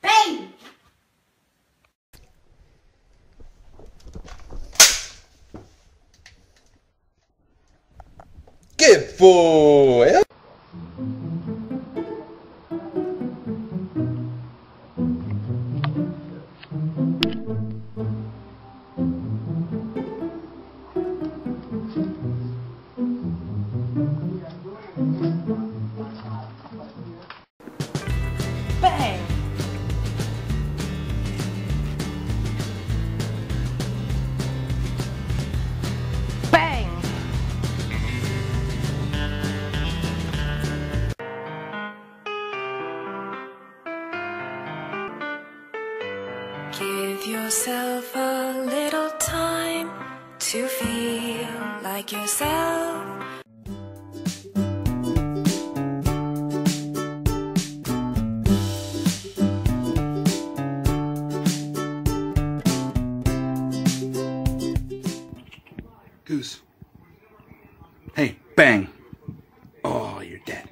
Bang! Good boy! Bang! Bang! Give yourself a little time to feel like yourself. Goose. Hey, bang. Oh, you're dead.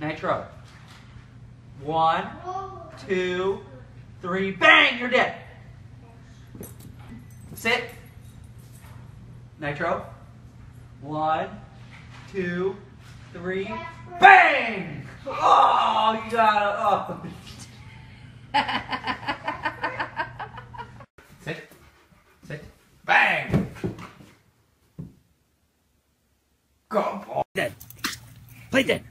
Nitro. 1, 2, 3, bang! You're dead. Sit. Nitro. 1, 2, 3, bang! Oh, you got it. Oh. Sit. Sit. Bang! Go. Dead. Play dead.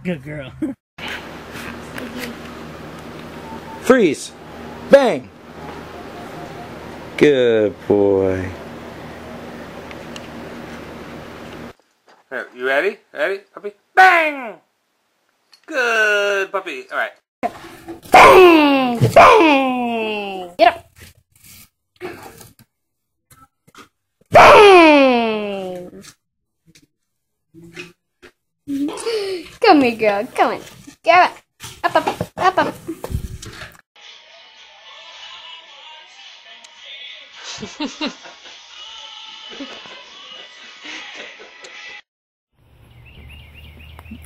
Good girl. Freeze! Bang! Good boy. You ready? Ready, puppy? Bang! Good puppy. All right. Bang! Bang! Get up! Bang! Come here, girl. Come on. Get up. Up, up, up, up.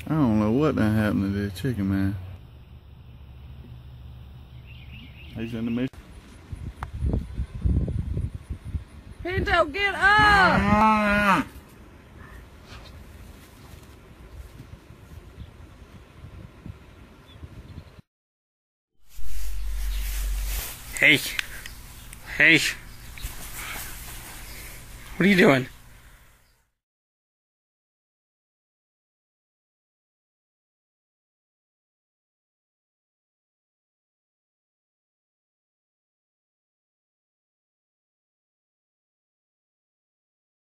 I don't know what that happened to this chicken, man. He's in the middle. Pinto, get up! Hey. Hey. What are you doing?